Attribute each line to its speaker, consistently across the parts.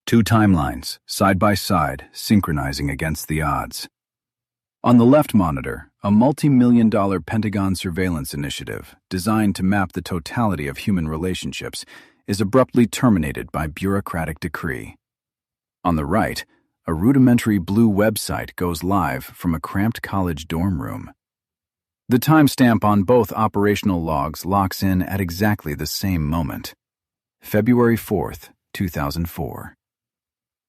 Speaker 1: Two timelines, side by side, synchronizing against the odds. On the left monitor, a multi-million-dollar Pentagon surveillance initiative designed to map the totality of human relationships is abruptly terminated by bureaucratic decree. On the right, a rudimentary blue website goes live from a cramped college dorm room. The timestamp on both operational logs locks in at exactly the same moment. February 4th, 2004.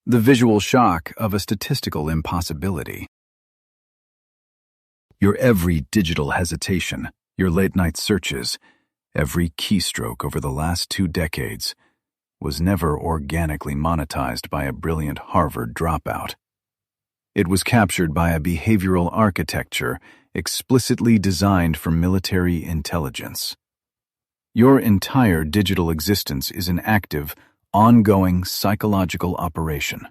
Speaker 1: The visual shock of a statistical impossibility. Your every digital hesitation, your late-night searches, every keystroke over the last 2 decades was never organically monetized by a brilliant Harvard dropout. It was captured by a behavioral architecture explicitly designed for military intelligence. Your entire digital existence is an active, ongoing psychological operation.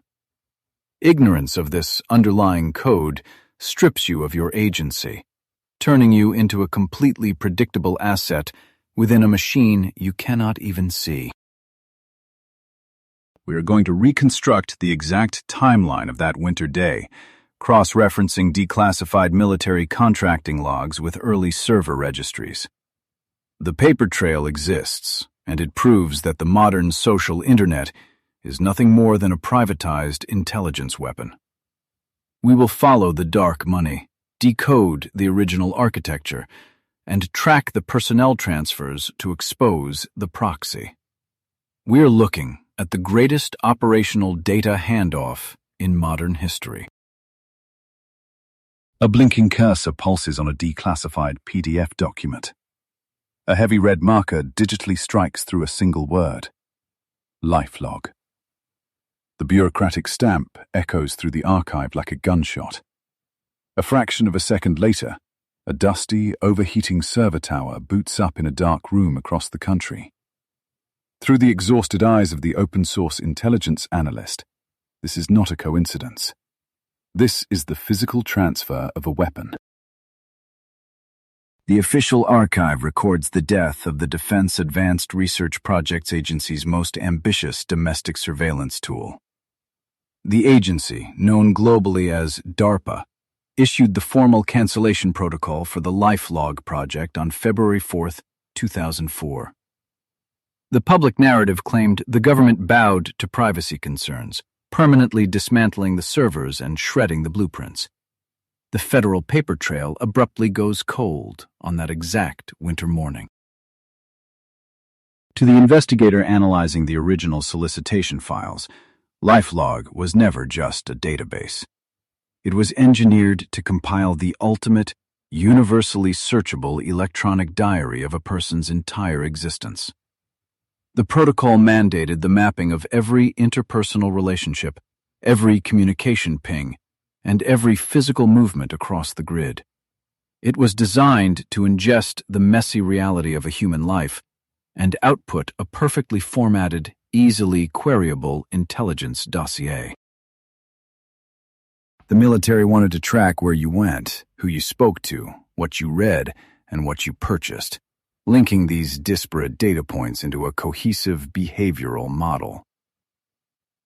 Speaker 1: Ignorance of this underlying code strips you of your agency, turning you into a completely predictable asset within a machine you cannot even see. We are going to reconstruct the exact timeline of that winter day, cross-referencing declassified military contracting logs with early server registries. The paper trail exists, and it proves that the modern social internet is nothing more than a privatized intelligence weapon. We will follow the dark money, decode the original architecture, and track the personnel transfers to expose the proxy. We're looking at the greatest operational data handoff in modern history. A blinking cursor pulses on a declassified PDF document. A heavy red marker digitally strikes through a single word. LifeLog. The bureaucratic stamp echoes through the archive like a gunshot. A fraction of a second later, a dusty, overheating server tower boots up in a dark room across the country. Through the exhausted eyes of the open-source intelligence analyst, this is not a coincidence. This is the physical transfer of a weapon. The official archive records the death of the Defense Advanced Research Projects Agency's most ambitious domestic surveillance tool. The agency, known globally as DARPA, issued the formal cancellation protocol for the LifeLog project on February 4, 2004. The public narrative claimed the government bowed to privacy concerns, permanently dismantling the servers and shredding the blueprints. The federal paper trail abruptly goes cold on that exact winter morning. To the investigator analyzing the original solicitation files, LifeLog was never just a database. It was engineered to compile the ultimate, universally searchable electronic diary of a person's entire existence. The protocol mandated the mapping of every interpersonal relationship, every communication ping, and every physical movement across the grid. It was designed to ingest the messy reality of a human life and output a perfectly formatted, easily queryable intelligence dossier. The military wanted to track where you went, who you spoke to, what you read, and what you purchased, linking these disparate data points into a cohesive behavioral model.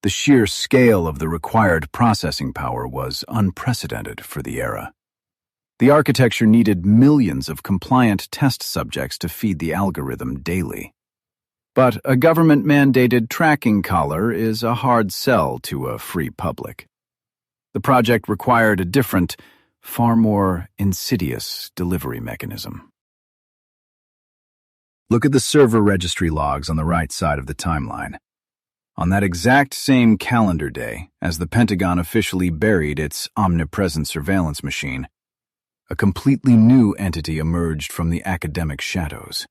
Speaker 1: The sheer scale of the required processing power was unprecedented for the era. The architecture needed millions of compliant test subjects to feed the algorithm daily. But a government-mandated tracking collar is a hard sell to a free public. The project required a different, far more insidious delivery mechanism. Look at the server registry logs on the right side of the timeline. On that exact same calendar day, as the Pentagon officially buried its omnipresent surveillance machine, a completely new entity emerged from the academic shadows.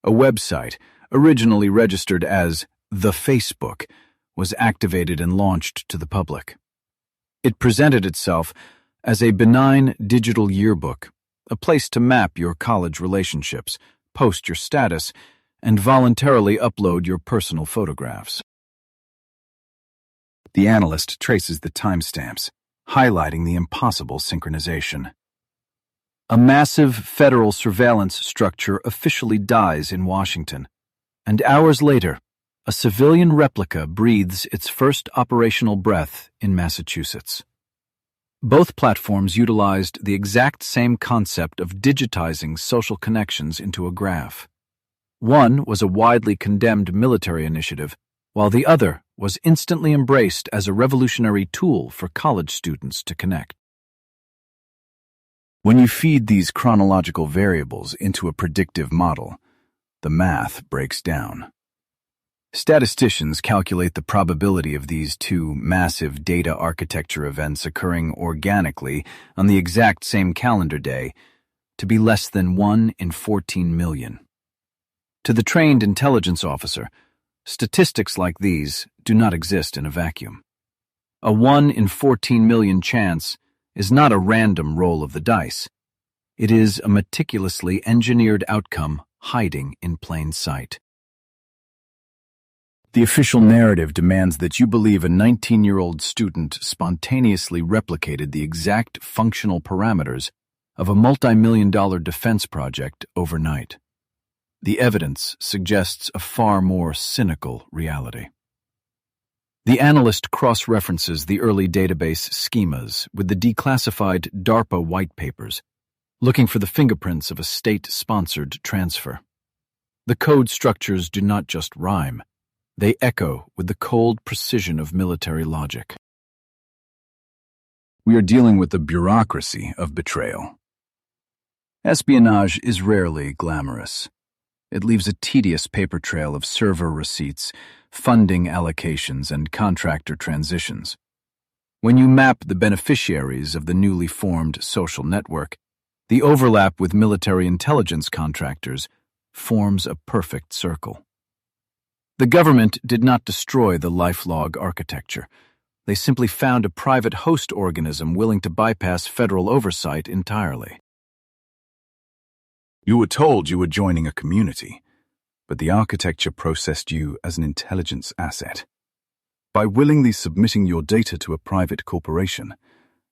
Speaker 1: A website, originally registered as The Facebook, was activated and launched to the public. It presented itself as a benign digital yearbook, a place to map your college relationships, post your status, and voluntarily upload your personal photographs. The analyst traces the timestamps, highlighting the impossible synchronization. A massive federal surveillance structure officially dies in Washington, and hours later, a civilian replica breathes its first operational breath in Massachusetts. Both platforms utilized the exact same concept of digitizing social connections into a graph. One was a widely condemned military initiative, while the other was instantly embraced as a revolutionary tool for college students to connect. When you feed these chronological variables into a predictive model, the math breaks down. Statisticians calculate the probability of these two massive data architecture events occurring organically on the exact same calendar day to be less than 1 in 14 million. To the trained intelligence officer, statistics like these do not exist in a vacuum. A 1 in 14 million chance is not a random roll of the dice. It is a meticulously engineered outcome hiding in plain sight. The official narrative demands that you believe a 19-year-old student spontaneously replicated the exact functional parameters of a multi-million-dollar defense project overnight. The evidence suggests a far more cynical reality. The analyst cross-references the early database schemas with the declassified DARPA white papers, looking for the fingerprints of a state-sponsored transfer. The code structures do not just rhyme. They echo with the cold precision of military logic. We are dealing with the bureaucracy of betrayal. Espionage is rarely glamorous. It leaves a tedious paper trail of server receipts, funding allocations, and contractor transitions. When you map the beneficiaries of the newly formed social network, the overlap with military intelligence contractors forms a perfect circle. The government did not destroy the LifeLog architecture. They simply found a private host organism willing to bypass federal oversight entirely. You were told you were joining a community, but the architecture processed you as an intelligence asset. By willingly submitting your data to a private corporation,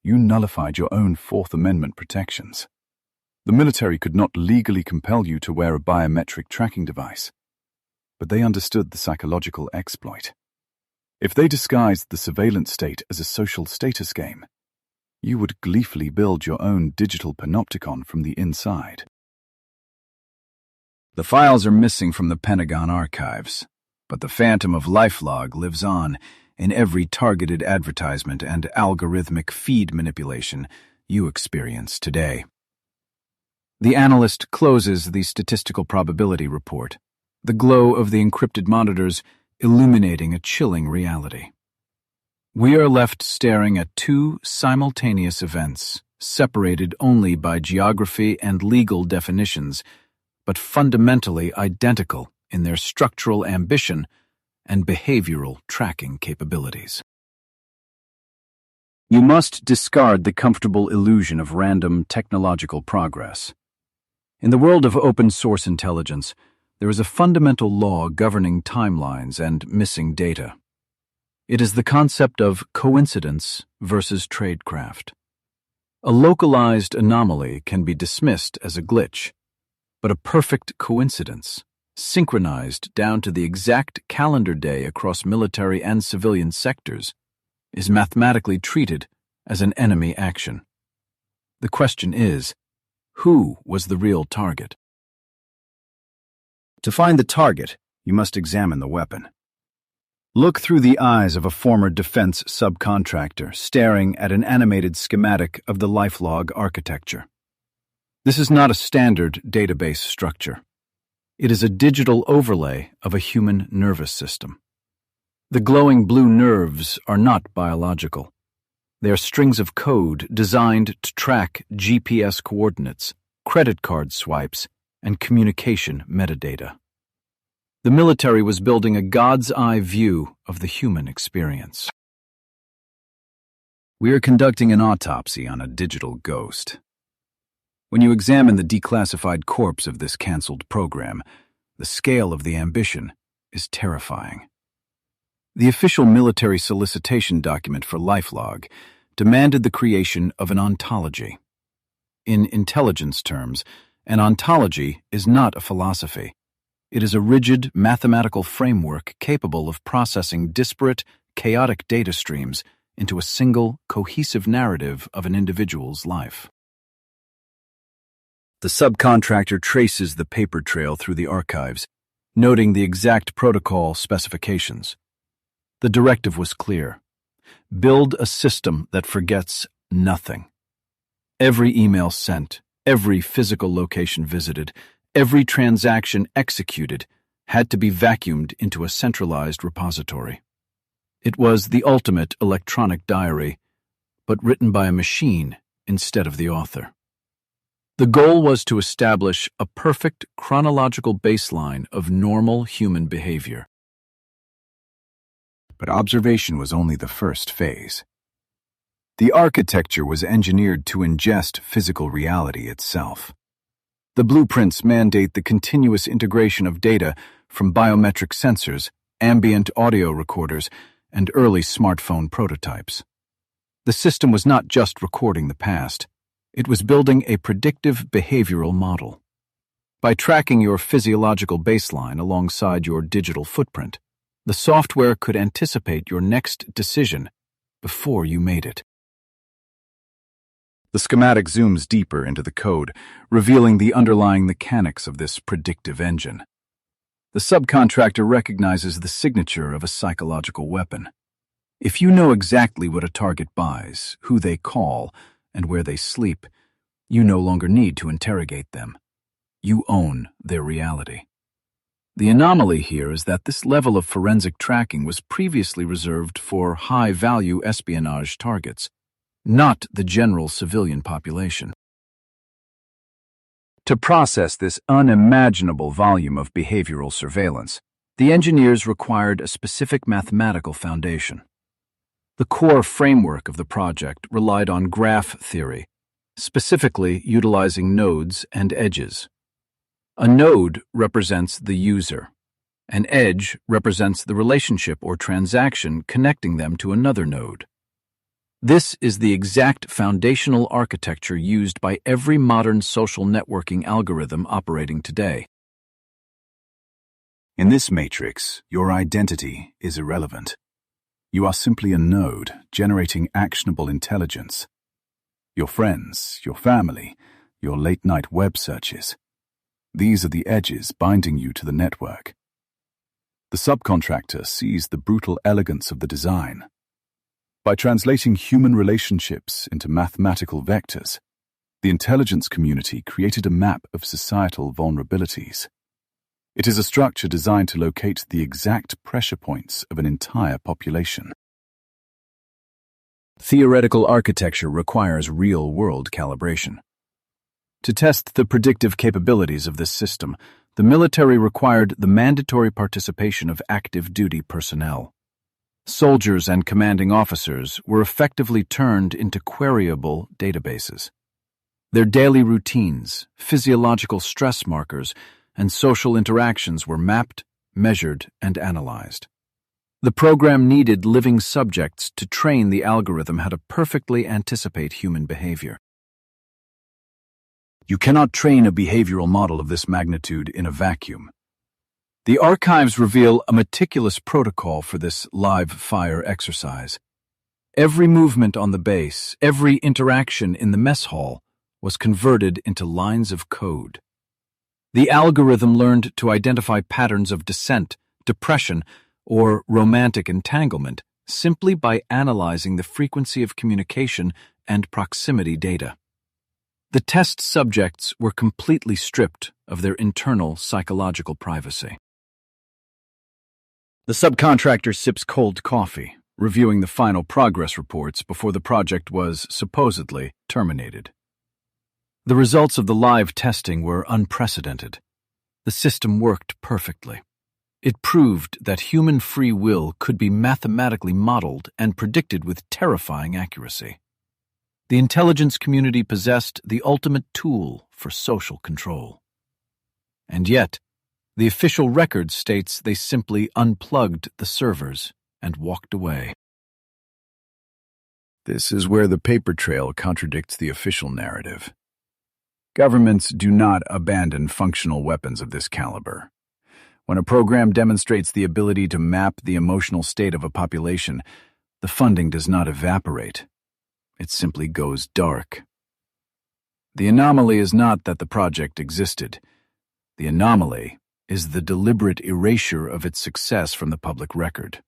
Speaker 1: you nullified your own Fourth Amendment protections. The military could not legally compel you to wear a biometric tracking device, but they understood the psychological exploit. If they disguised the surveillance state as a social status game, you would gleefully build your own digital panopticon from the inside. The files are missing from the Pentagon archives, but the phantom of LifeLog lives on in every targeted advertisement and algorithmic feed manipulation you experience today. The analyst closes the statistical probability report, the glow of the encrypted monitors illuminating a chilling reality. We are left staring at two simultaneous events, separated only by geography and legal definitions, but fundamentally identical in their structural ambition and behavioral tracking capabilities. You must discard the comfortable illusion of random technological progress. In the world of open-source intelligence, there is a fundamental law governing timelines and missing data. It is the concept of coincidence versus tradecraft. A localized anomaly can be dismissed as a glitch, but a perfect coincidence, synchronized down to the exact calendar day across military and civilian sectors, is mathematically treated as an enemy action. The question is, who was the real target? To find the target, you must examine the weapon. Look through the eyes of a former defense subcontractor staring at an animated schematic of the LifeLog architecture. This is not a standard database structure. It is a digital overlay of a human nervous system. The glowing blue nerves are not biological. They are strings of code designed to track GPS coordinates, credit card swipes, and communication metadata. The military was building a God's eye view of the human experience. We are conducting an autopsy on a digital ghost. When you examine the declassified corpse of this canceled program, the scale of the ambition is terrifying. The official military solicitation document for LifeLog demanded the creation of an ontology. In intelligence terms, an ontology is not a philosophy. It is a rigid, mathematical framework capable of processing disparate, chaotic data streams into a single, cohesive narrative of an individual's life. The subcontractor traces the paper trail through the archives, noting the exact protocol specifications. The directive was clear. Build a system that forgets nothing. Every email sent, every physical location visited, every transaction executed had to be vacuumed into a centralized repository. It was the ultimate electronic diary, but written by a machine instead of the author. The goal was to establish a perfect chronological baseline of normal human behavior. But observation was only the first phase. The architecture was engineered to ingest physical reality itself. The blueprints mandate the continuous integration of data from biometric sensors, ambient audio recorders, and early smartphone prototypes. The system was not just recording the past. It was building a predictive behavioral model. By tracking your physiological baseline alongside your digital footprint, the software could anticipate your next decision before you made it. The schematic zooms deeper into the code, revealing the underlying mechanics of this predictive engine. The subcontractor recognizes the signature of a psychological weapon. If you know exactly what a target buys, who they call, and where they sleep, you no longer need to interrogate them. You own their reality. The anomaly here is that this level of forensic tracking was previously reserved for high-value espionage targets, not the general civilian population. To process this unimaginable volume of behavioral surveillance, the engineers required a specific mathematical foundation. The core framework of the project relied on graph theory, specifically utilizing nodes and edges. A node represents the user. An edge represents the relationship or transaction connecting them to another node. This is the exact foundational architecture used by every modern social networking algorithm operating today.
Speaker 2: In this matrix, your identity is irrelevant. You are simply a node generating actionable intelligence. Your friends, your family, your late-night web searches. These are the edges binding you to the network. The subcontractor sees the brutal elegance of the design. By translating human relationships into mathematical vectors, the intelligence community created a map of societal vulnerabilities. It is a structure designed to locate the exact pressure points of an entire population.
Speaker 1: Theoretical architecture requires real-world calibration. To test the predictive capabilities of this system, the military required the mandatory participation of active duty personnel. Soldiers and commanding officers were effectively turned into queryable databases. Their daily routines, physiological stress markers, and social interactions were mapped, measured, and analyzed. The program needed living subjects to train the algorithm how to perfectly anticipate human behavior. You cannot train a behavioral model of this magnitude in a vacuum. The archives reveal a meticulous protocol for this live-fire exercise. Every movement on the base, every interaction in the mess hall was converted into lines of code. The algorithm learned to identify patterns of dissent, depression, or romantic entanglement simply by analyzing the frequency of communication and proximity data. The test subjects were completely stripped of their internal psychological privacy. The subcontractor sips cold coffee, reviewing the final progress reports before the project was supposedly terminated. The results of the live testing were unprecedented. The system worked perfectly. It proved that human free will could be mathematically modeled and predicted with terrifying accuracy. The intelligence community possessed the ultimate tool for social control. And yet, the official record states they simply unplugged the servers and walked away.
Speaker 2: This is where the paper trail contradicts the official narrative. Governments do not abandon functional weapons of this caliber.
Speaker 1: When a program demonstrates the ability to map the emotional state of a population, the funding does not evaporate. It simply goes dark. The anomaly is not that the project existed. The anomaly is the deliberate erasure of its success from the public record.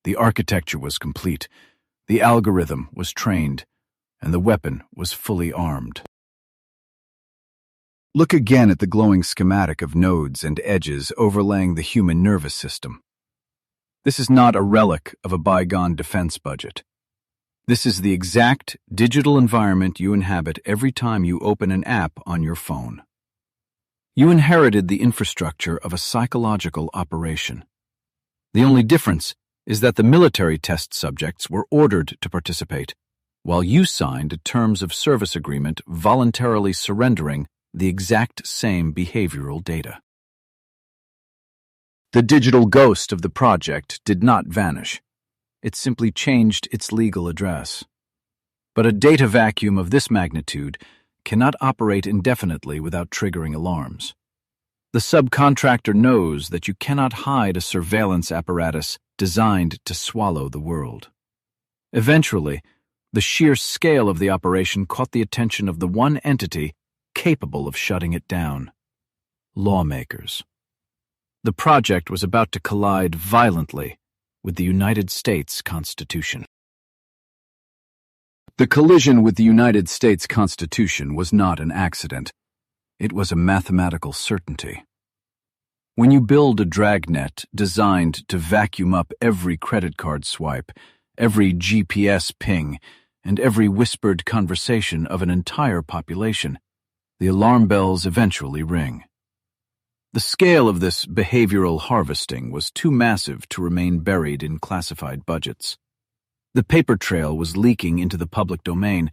Speaker 1: The architecture was complete, the algorithm was trained, and the weapon was fully armed. Look again at the glowing schematic of nodes and edges overlaying the human nervous system. This is not a relic of a bygone defense budget. This is the exact digital environment you inhabit every time you open an app on your phone. You inherited the infrastructure of a psychological operation. The only difference is that the military test subjects were ordered to participate, while you signed a terms of service agreement voluntarily surrendering the exact same behavioral data. The digital ghost of the project did not vanish. It simply changed its legal address. But a data vacuum of this magnitude cannot operate indefinitely without triggering alarms. The subcontractor knows that you cannot hide a surveillance apparatus designed to swallow the world. Eventually, the sheer scale of the operation caught the attention of the one entity capable of shutting it down: lawmakers. The project was about to collide violently with the United States Constitution. The collision with the United States Constitution was not an accident. It was a mathematical certainty. When you build a dragnet designed to vacuum up every credit card swipe, every GPS ping, and every whispered conversation of an entire population, the alarm bells eventually ring. The scale of this behavioral harvesting was too massive to remain buried in classified budgets. The paper trail was leaking into the public domain,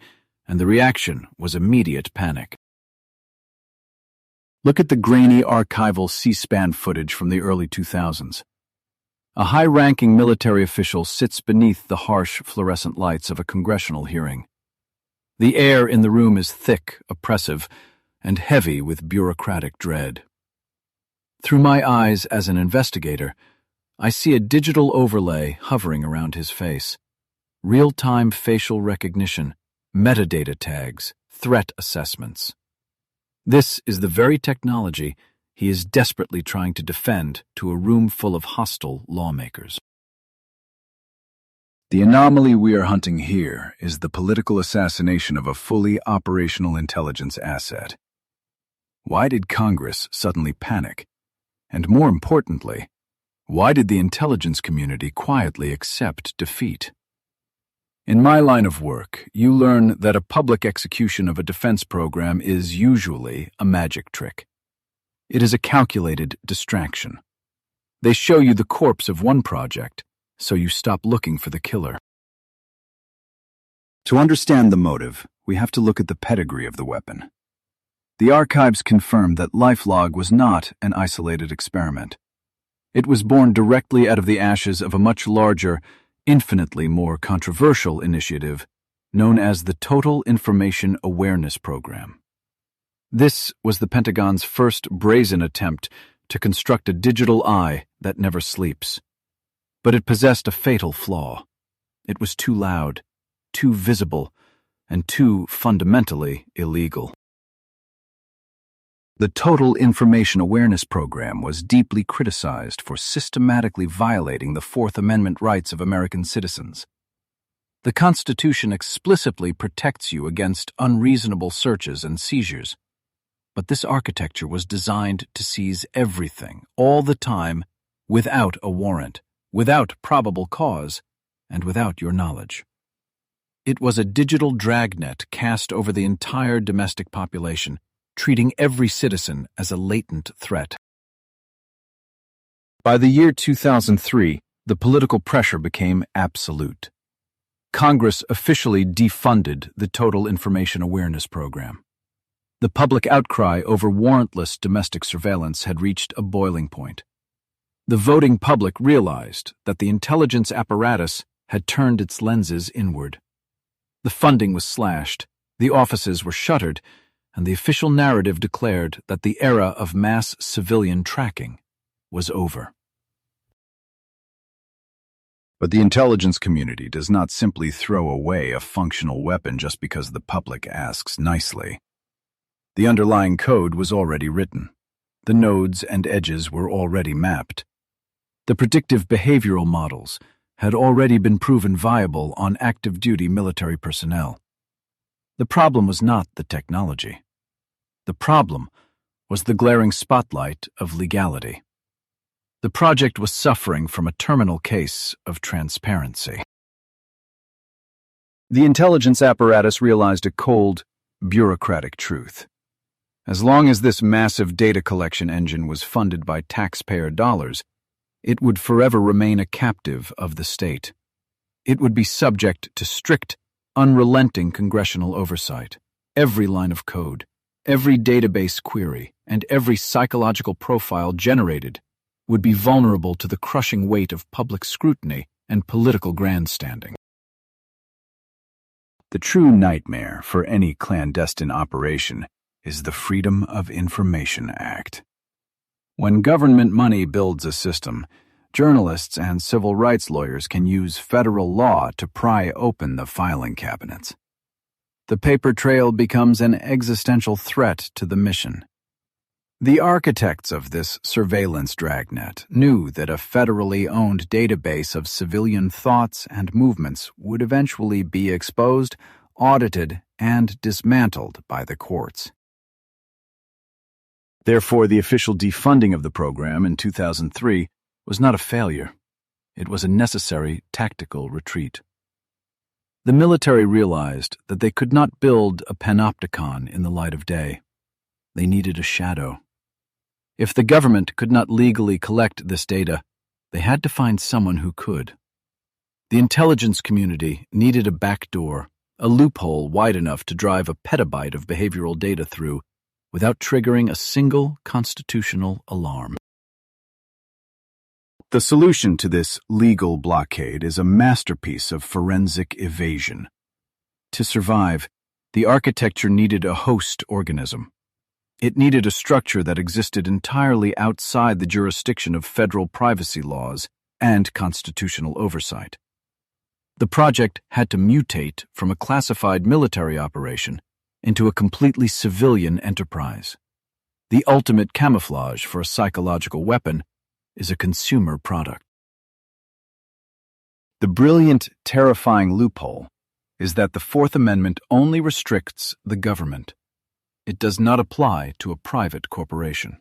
Speaker 1: and the reaction was immediate panic. Look at the grainy archival C-SPAN footage from the early 2000s. A high-ranking military official sits beneath the harsh fluorescent lights of a congressional hearing. The air in the room is thick, oppressive, and heavy with bureaucratic dread. Through my eyes as an investigator, I see a digital overlay hovering around his face. Real-time facial recognition, metadata tags, threat assessments. This is the very technology he is desperately trying to defend to a room full of hostile lawmakers. The anomaly we are hunting here is the political assassination of a fully operational intelligence asset. Why did Congress suddenly panic? And more importantly, why did the intelligence community quietly accept defeat? In my line of work, you learn that a public execution of a defense program is usually a magic trick. It is a calculated distraction. They show you the corpse of one project, so you stop looking for the killer. To understand the motive, we have to look at the pedigree of the weapon. The archives confirm that LifeLog was not an isolated experiment. It was born directly out of the ashes of a much larger, infinitely more controversial initiative known as the Total Information Awareness Program. This was the Pentagon's first brazen attempt to construct a digital eye that never sleeps. But it possessed a fatal flaw. It was too loud, too visible, and too fundamentally illegal. The Total Information Awareness Program was deeply criticized for systematically violating the Fourth Amendment rights of American citizens. The Constitution explicitly protects you against unreasonable searches and seizures. But this architecture was designed to seize everything, all the time, without a warrant, without probable cause, and without your knowledge. It was a digital dragnet cast over the entire domestic population, treating every citizen as a latent threat. By the year 2003, the political pressure became absolute. Congress officially defunded the Total Information Awareness Program. The public outcry over warrantless domestic surveillance had reached a boiling point. The voting public realized that the intelligence apparatus had turned its lenses inward. The funding was slashed, the offices were shuttered, and the official narrative declared that the era of mass civilian tracking was over.
Speaker 2: But the intelligence community does not simply throw away a functional weapon just because the public asks nicely. The underlying code was already written. The nodes and edges were already mapped. The predictive behavioral models had already been proven viable on active-duty military personnel. The problem was not the technology. The problem was the glaring spotlight of legality. The project was suffering from a terminal case of transparency. The intelligence apparatus realized a cold, bureaucratic truth. As long as this massive data collection engine was funded by taxpayer dollars, it would forever remain a captive of the state. It would be subject to strict, unrelenting congressional oversight. Every line of code, every database query, and every psychological profile generated would be vulnerable to the crushing weight of public scrutiny and political grandstanding. The true nightmare for any clandestine operation is the Freedom of Information Act. When government money builds a system, journalists and civil rights lawyers can use federal law to pry open the filing cabinets. The paper trail becomes an existential threat to the mission. The architects of this surveillance dragnet knew that a federally owned database of civilian thoughts and movements would eventually be exposed, audited, and dismantled by the courts. Therefore, the official defunding of the program in 2003 was not a failure. It was a necessary tactical retreat. The military realized that they could not build a panopticon in the light of day. They needed a shadow. If the government could not legally collect this data, they had to find someone who could. The intelligence community needed a backdoor, a loophole wide enough to drive a petabyte of behavioral data through without triggering a single constitutional alarm. The solution to this legal blockade is a masterpiece of forensic evasion. To survive, the architecture needed a host organism. It needed a structure that existed entirely outside the jurisdiction of federal privacy laws and constitutional oversight. The project had to mutate from a classified military operation into a completely civilian enterprise. The ultimate camouflage for a psychological weapon is a consumer product. The brilliant, terrifying loophole is that the Fourth Amendment only restricts the government. It does not apply to a private corporation.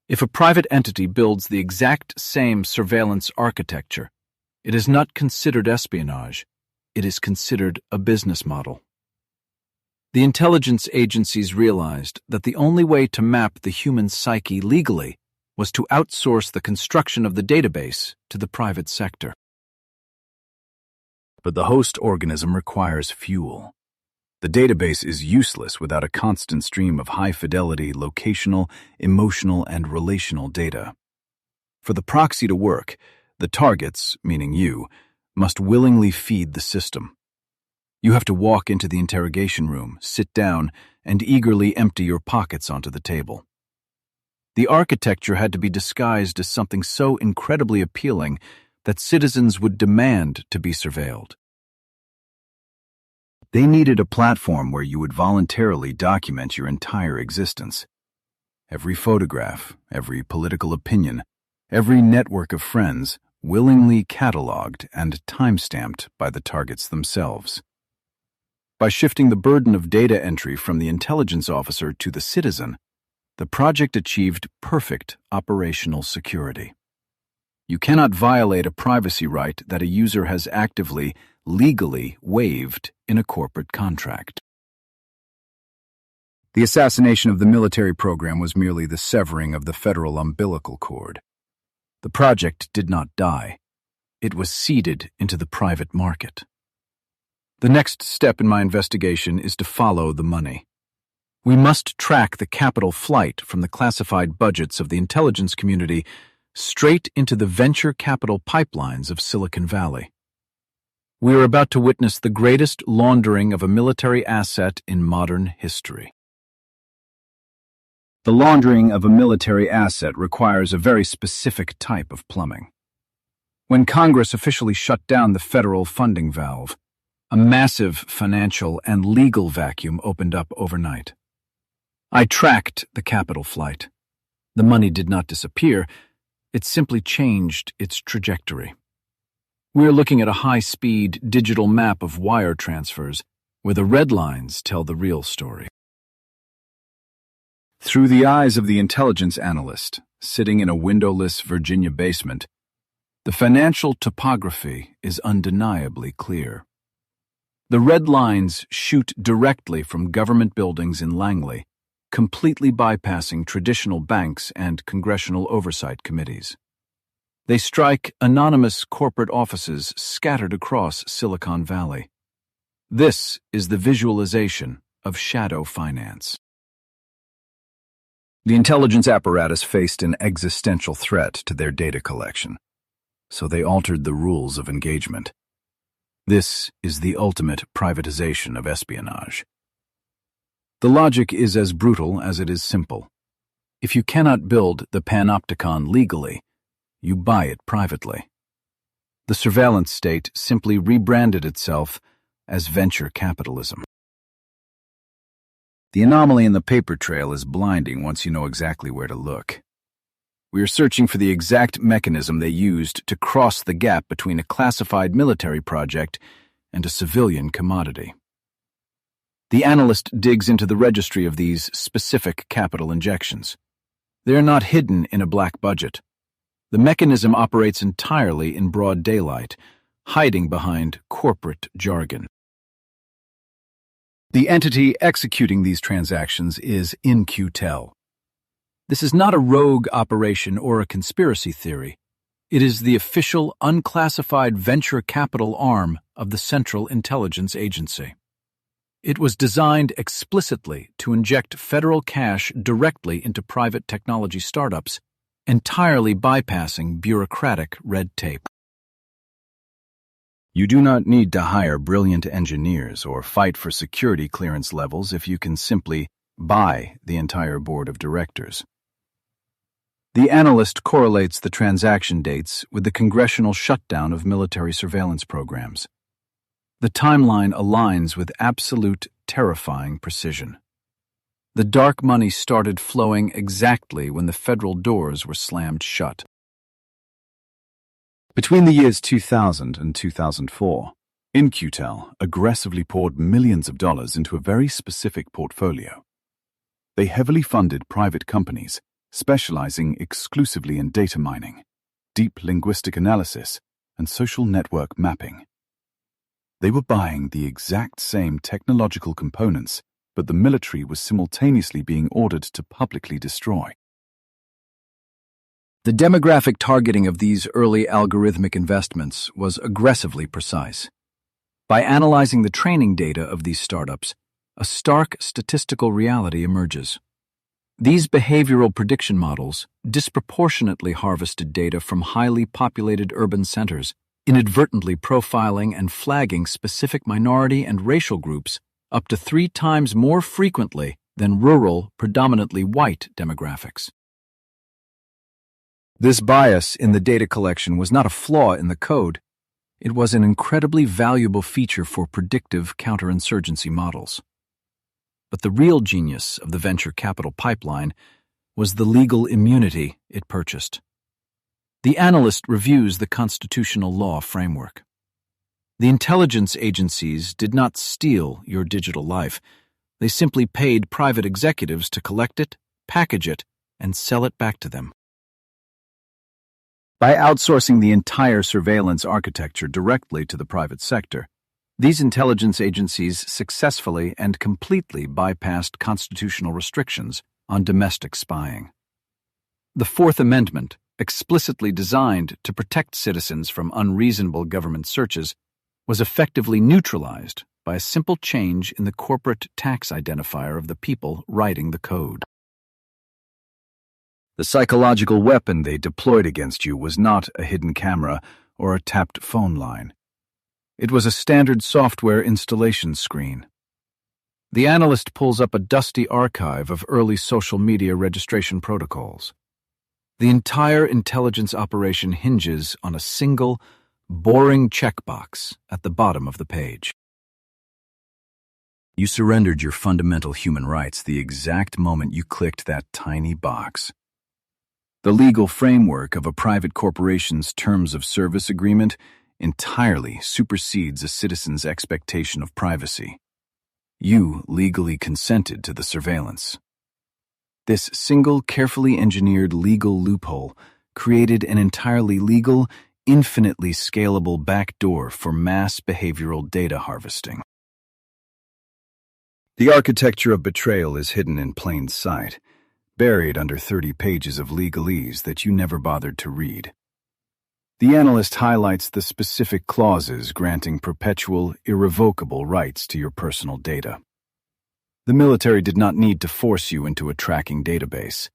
Speaker 2: If a private entity builds the exact same surveillance architecture, it is not considered espionage. It is considered a business model. The intelligence agencies realized that the only way to map the human psyche legally was to outsource the construction of the database to the private sector. But the host organism requires fuel. The database is useless without a constant stream of high-fidelity locational, emotional, and relational data. For the proxy to work, the targets, meaning you, must willingly feed the system. You have to walk into the interrogation room, sit down, and eagerly empty your pockets onto the table. The architecture had to be disguised as something so incredibly appealing that citizens would demand to be surveilled. They needed a platform where you would voluntarily document your entire existence. Every photograph, every political opinion, every network of friends willingly cataloged and time-stamped by the targets themselves. By shifting the burden of data entry from the intelligence officer to the citizen, the project achieved perfect operational security. You cannot violate a privacy right that a user has actively, legally waived in a corporate contract. The assassination of the military program was merely the severing of the federal umbilical cord. The project did not die. It was seeded into the private market. The next step in my investigation is to follow the money. We must track the capital flight from the classified budgets of the intelligence community straight into the venture capital pipelines of Silicon Valley. We are about to witness the greatest laundering of a military asset in modern history.
Speaker 1: The laundering of a military asset requires a very specific type of plumbing. When Congress officially shut down the federal funding valve, a massive financial and legal vacuum opened up overnight. I tracked the Capitol flight. The money did not disappear, it simply changed its trajectory. We're looking at a high-speed digital map of wire transfers where the red lines tell the real story. Through the eyes of the intelligence analyst, sitting in a windowless Virginia basement, the financial topography is undeniably clear. The red lines shoot directly from government buildings in Langley, completely bypassing traditional banks and congressional oversight committees. They strike anonymous corporate offices scattered across Silicon Valley. This is the visualization of shadow finance. The intelligence apparatus faced an existential threat to their data collection, so they altered the rules of engagement. This is the ultimate privatization of espionage. The logic is as brutal as it is simple. If you cannot build the panopticon legally, you buy it privately. The surveillance state simply rebranded itself as venture capitalism. The anomaly in the paper trail is blinding once you know exactly where to look. We are searching for the exact mechanism they used to cross the gap between a classified military project and a civilian commodity. The analyst digs into the registry of these specific capital injections. They are not hidden in a black budget. The mechanism operates entirely in broad daylight, hiding behind corporate jargon. The entity executing these transactions is In-Q-Tel. This is not a rogue operation or a conspiracy theory. It is the official, unclassified venture capital arm of the Central Intelligence Agency. It was designed explicitly to inject federal cash directly into private technology startups, entirely bypassing bureaucratic red tape. You do not need to hire brilliant engineers or fight for security clearance levels if you can simply buy the entire board of directors. The analyst correlates the transaction dates with the congressional shutdown of military surveillance programs. The timeline aligns with absolute, terrifying precision. The dark money started flowing exactly when the federal doors were slammed shut. Between the years 2000 and 2004, In-Q-Tel aggressively poured millions of dollars into a very specific portfolio. They heavily funded private companies specializing exclusively in data mining, deep linguistic analysis, and social network mapping. They were buying the exact same technological components, but the military was simultaneously being ordered to publicly destroy. The demographic targeting of these early algorithmic investments was aggressively precise. By analyzing the training data of these startups, a stark statistical reality emerges. These behavioral prediction models disproportionately harvested data from highly populated urban centers, inadvertently profiling and flagging specific minority and racial groups up to 3 times more frequently than rural, predominantly white demographics. This bias in the data collection was not a flaw in the code. It was an incredibly valuable feature for predictive counterinsurgency models. But the real genius of the venture capital pipeline was the legal immunity it purchased. The analyst reviews the constitutional law framework. The intelligence agencies did not steal your digital life. They simply paid private executives to collect it, package it, and sell it back to them. By outsourcing the entire surveillance architecture directly to the private sector, these intelligence agencies successfully and completely bypassed constitutional restrictions on domestic spying. The Fourth Amendment, explicitly designed to protect citizens from unreasonable government searches, was effectively neutralized by a simple change in the corporate tax identifier of the people writing the code. The psychological weapon they deployed against you was not a hidden camera or a tapped phone line. It was a standard software installation screen. The analyst pulls up a dusty archive of early social media registration protocols. The entire intelligence operation hinges on a single, boring checkbox at the bottom of the page. You surrendered your fundamental human rights the exact moment you clicked that tiny box. The legal framework of a private corporation's terms of service agreement entirely supersedes a citizen's expectation of privacy. You legally consented to the surveillance. This single, carefully engineered legal loophole created an entirely legal, infinitely scalable backdoor for mass behavioral data harvesting. The architecture of betrayal is hidden in plain sight, buried under 30 pages of legalese that you never bothered to read. The analyst highlights the specific clauses granting perpetual, irrevocable rights to your personal data. The military did not need to force you into a tracking database.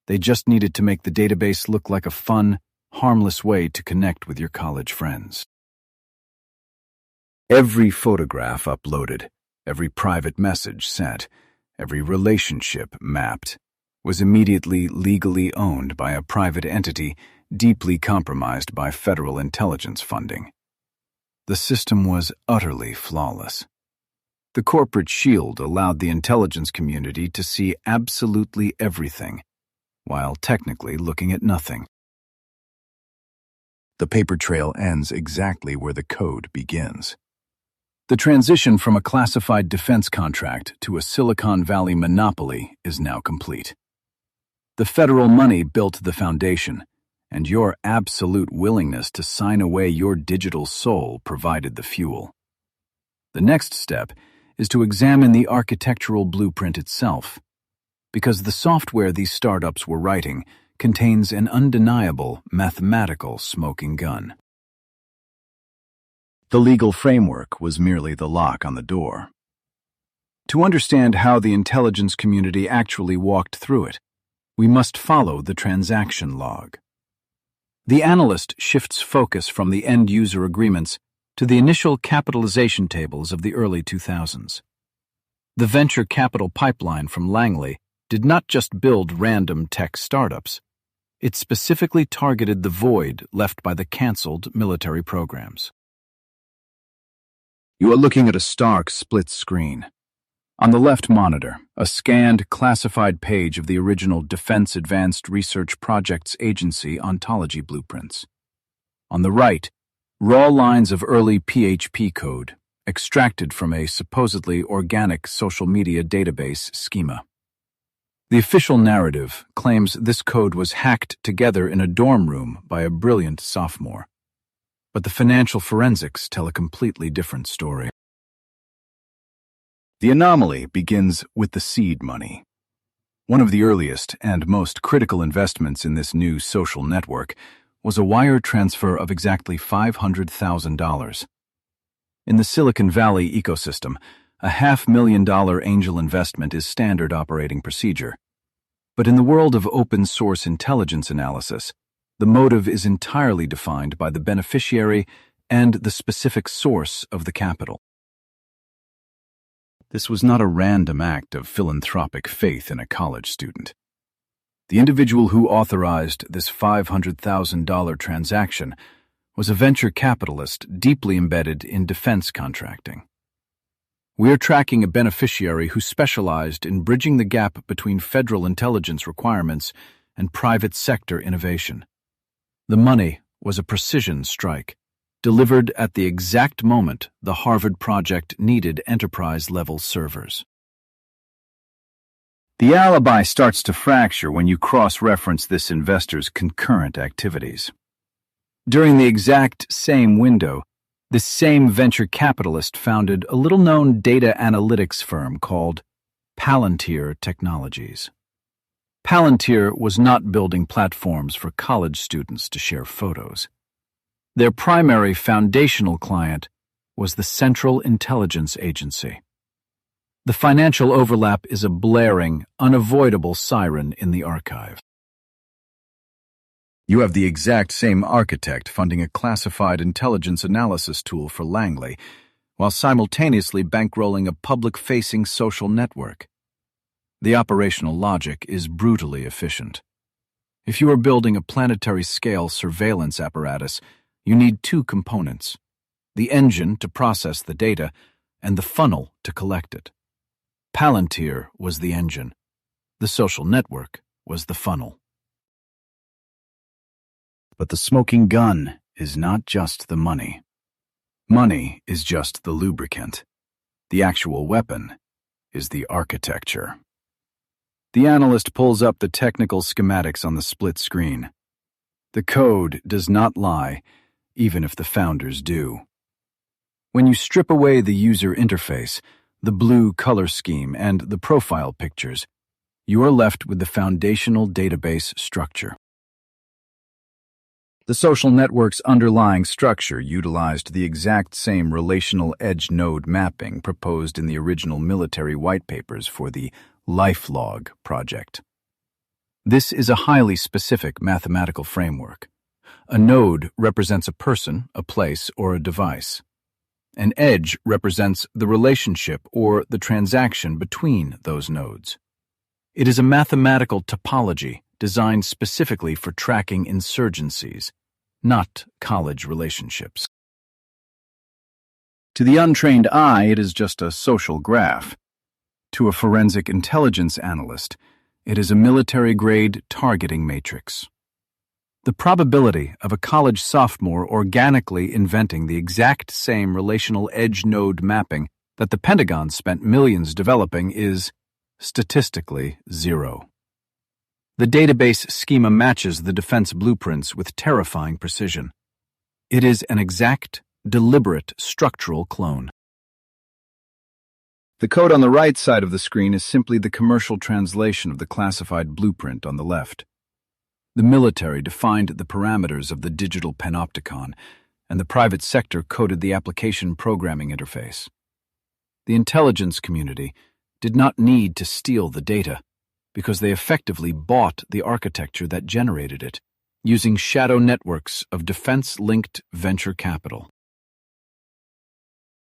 Speaker 1: They just needed to make the database look like a fun, harmless way to connect with your college friends. Every photograph uploaded, every private message sent, every relationship mapped, was immediately legally owned by a private entity deeply compromised by federal intelligence funding. The system was utterly flawless. The corporate shield allowed the intelligence community to see absolutely everything, while technically looking at nothing. The paper trail ends exactly where the code begins. The transition from a classified defense contract to a Silicon Valley monopoly is now complete. The federal money built the foundation, and your absolute willingness to sign away your digital soul provided the fuel. The next step is to examine the architectural blueprint itself, because the software these startups were writing contains an undeniable mathematical smoking gun. The legal framework was merely the lock on the door. To understand how the intelligence community actually walked through it, we must follow the transaction log. The analyst shifts focus from the end-user agreements to the initial capitalization tables of the early 2000s. The venture capital pipeline from Langley did not just build random tech startups. It specifically targeted the void left by the canceled military programs. You are looking at a stark split screen. On the left monitor, a scanned, classified page of the original Defense Advanced Research Projects Agency ontology blueprints. On the right, raw lines of early PHP code, extracted from a supposedly organic social media database schema. The official narrative claims this code was hacked together in a dorm room by a brilliant sophomore. But the financial forensics tell a completely different story. The anomaly begins with the seed money. One of the earliest and most critical investments in this new social network was a wire transfer of exactly $500,000. In the Silicon Valley ecosystem, a $500,000 angel investment is standard operating procedure. But in the world of open-source intelligence analysis, the motive is entirely defined by the beneficiary and the specific source of the capital. This was not a random act of philanthropic faith in a college student. The individual who authorized this $500,000 transaction was a venture capitalist deeply embedded in defense contracting. We are tracking a beneficiary who specialized in bridging the gap between federal intelligence requirements and private sector innovation. The money was a precision strike, delivered at the exact moment the Harvard project needed enterprise-level servers. The alibi starts to fracture when you cross-reference this investor's concurrent activities. During the exact same window, this same venture capitalist founded a little-known data analytics firm called Palantir Technologies. Palantir was not building platforms for college students to share photos. Their primary foundational client was the Central Intelligence Agency. The financial overlap is a blaring, unavoidable siren in the archive. You have the exact same architect funding a classified intelligence analysis tool for Langley, while simultaneously bankrolling a public-facing social network. The operational logic is brutally efficient. If you are building a planetary-scale surveillance apparatus, you need two components: the engine to process the data and the funnel to collect it. Palantir was the engine. The social network was the funnel. But the smoking gun is not just the money. Money is just the lubricant. The actual weapon is the architecture. The analyst pulls up the technical schematics on the split screen. The code does not lie, even if the founders do. When you strip away the user interface, the blue color scheme, and the profile pictures, you are left with the foundational database structure. The social network's underlying structure utilized the exact same relational edge node mapping proposed in the original military white papers for the LifeLog project. This is a highly specific mathematical framework. A node represents a person, a place, or a device. An edge represents the relationship or the transaction between those nodes. It is a mathematical topology designed specifically for tracking insurgencies, not college relationships. To the untrained eye, it is just a social graph. To a forensic intelligence analyst, it is a military-grade targeting matrix. The probability of a college sophomore organically inventing the exact same relational edge node mapping that the Pentagon spent millions developing is, statistically, 0. The database schema matches the defense blueprints with terrifying precision. It is an exact, deliberate structural clone. The code on the right side of the screen is simply the commercial translation of the classified blueprint on the left. The military defined the parameters of the digital panopticon, and the private sector coded the application programming interface. The intelligence community did not need to steal the data, because they effectively bought the architecture that generated it, using shadow networks of defense-linked venture capital.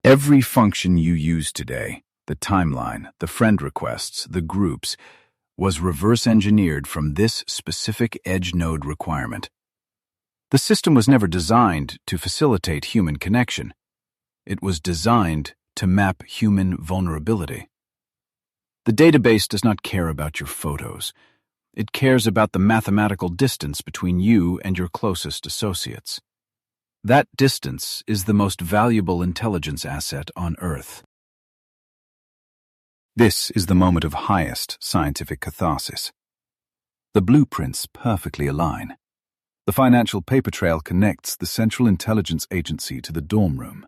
Speaker 1: Every function you use today, the timeline, the friend requests, the groups, was reverse-engineered from this specific edge node requirement. The system was never designed to facilitate human connection. It was designed to map human vulnerability. The database does not care about your photos. It cares about the mathematical distance between you and your closest associates. That distance is the most valuable intelligence asset on Earth. This is the moment of highest scientific catharsis. The blueprints perfectly align. The financial paper trail connects the Central Intelligence Agency to the dorm room.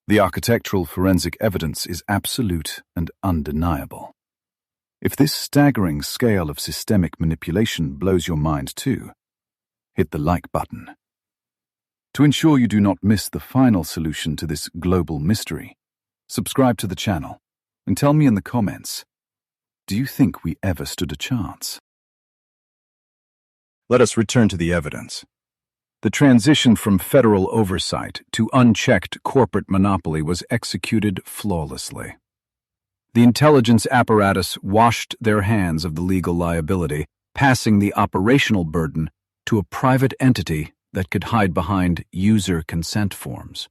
Speaker 1: The architectural forensic evidence is absolute and undeniable. If this staggering scale of systemic manipulation blows your mind too, hit the like button. To ensure you do not miss the final solution to this global mystery, subscribe to the channel and tell me in the comments, do you think we ever stood a chance? Let us return to the evidence. The transition from federal oversight to unchecked corporate monopoly was executed flawlessly. The intelligence apparatus washed their hands of the legal liability, passing the operational burden to a private entity that could hide behind user consent forms.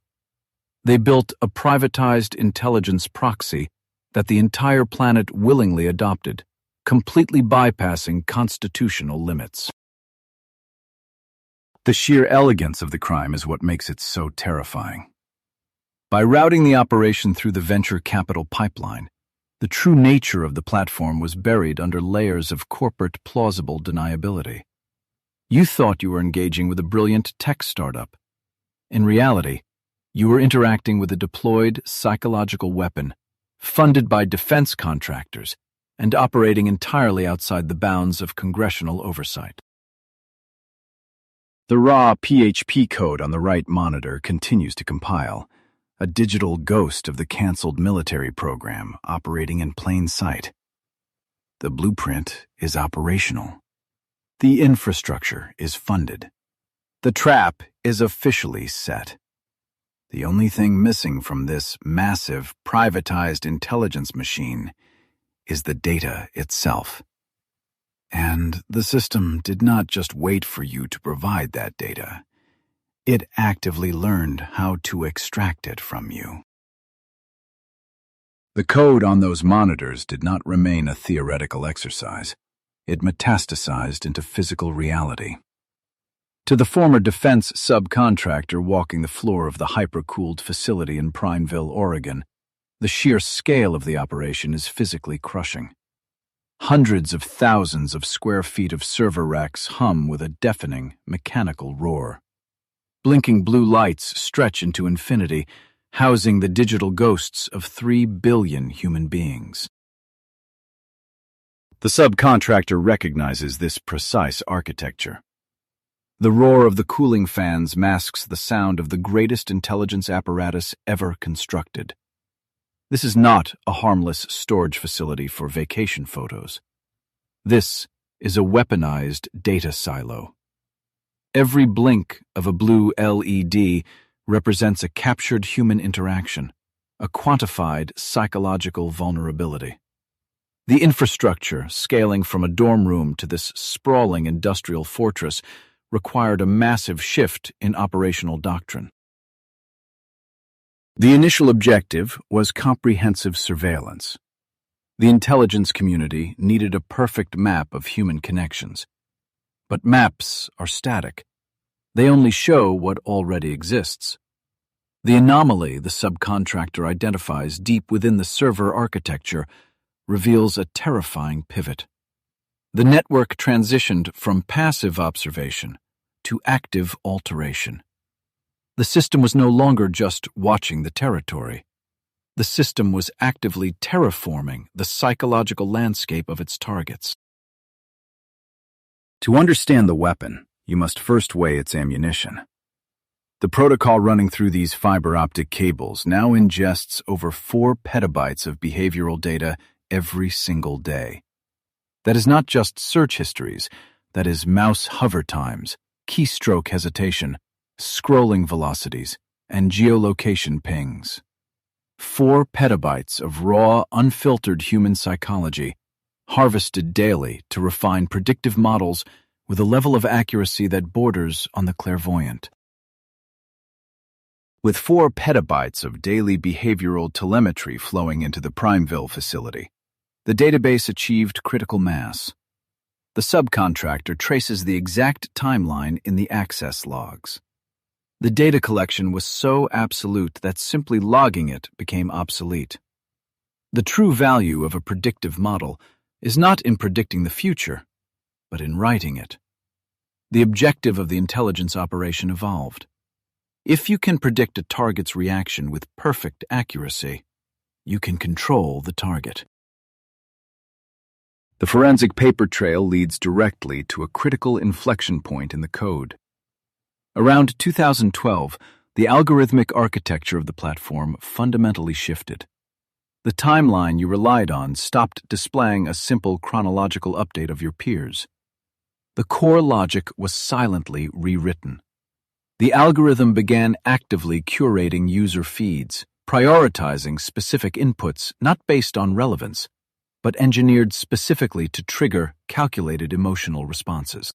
Speaker 1: They built a privatized intelligence proxy that the entire planet willingly adopted, completely bypassing constitutional limits. The sheer elegance of the crime is what makes it so terrifying. By routing the operation through the venture capital pipeline, the true nature of the platform was buried under layers of corporate plausible deniability. You thought you were engaging with a brilliant tech startup. In reality, you were interacting with a deployed psychological weapon, funded by defense contractors, and operating entirely outside the bounds of congressional oversight. The raw PHP code on the right monitor continues to compile, a digital ghost of the canceled military program operating in plain sight. The blueprint is operational. The infrastructure is funded. The trap is officially set. The only thing missing from this massive, privatized intelligence machine is the data itself. And the system did not just wait for you to provide that data. It actively learned how to extract it from you. The code on those monitors did not remain a theoretical exercise. It metastasized into physical reality. To the former defense subcontractor walking the floor of the hyper-cooled facility in Prineville, Oregon, the sheer scale of the operation is physically crushing. Hundreds of thousands of square feet of server racks hum with a deafening, mechanical roar. Blinking blue lights stretch into infinity, housing the digital ghosts of 3 billion human beings. The subcontractor recognizes this precise architecture. The roar of the cooling fans masks the sound of the greatest intelligence apparatus ever constructed. This is not a harmless storage facility for vacation photos. This is a weaponized data silo. Every blink of a blue LED represents a captured human interaction, a quantified psychological vulnerability. The infrastructure, scaling from a dorm room to this sprawling industrial fortress, required a massive shift in operational doctrine. The initial objective was comprehensive surveillance. The intelligence community needed a perfect map of human connections. But maps are static. They only show what already exists. The anomaly the subcontractor identifies deep within the server architecture reveals a terrifying pivot. The network transitioned from passive observation to active alteration. The system was no longer just watching the territory. The system was actively terraforming the psychological landscape of its targets. To understand the weapon, you must first weigh its ammunition. The protocol running through these fiber optic cables now ingests over 4 petabytes of behavioral data every single day. That is not just search histories, that is mouse hover times, keystroke hesitation, scrolling velocities, and geolocation pings. 4 petabytes of raw, unfiltered human psychology, harvested daily to refine predictive models with a level of accuracy that borders on the clairvoyant. With 4 petabytes of daily behavioral telemetry flowing into the Prineville facility, the database achieved critical mass. The subcontractor traces the exact timeline in the access logs. The data collection was so absolute that simply logging it became obsolete. The true value of a predictive model is not in predicting the future, but in writing it. The objective of the intelligence operation evolved. If you can predict a target's reaction with perfect accuracy, you can control the target. The forensic paper trail leads directly to a critical inflection point in the code. Around 2012, the algorithmic architecture of the platform fundamentally shifted. The timeline you relied on stopped displaying a simple chronological update of your peers. The core logic was silently rewritten. The algorithm began actively curating user feeds, prioritizing specific inputs not based on relevance, but engineered specifically to trigger calculated emotional responses.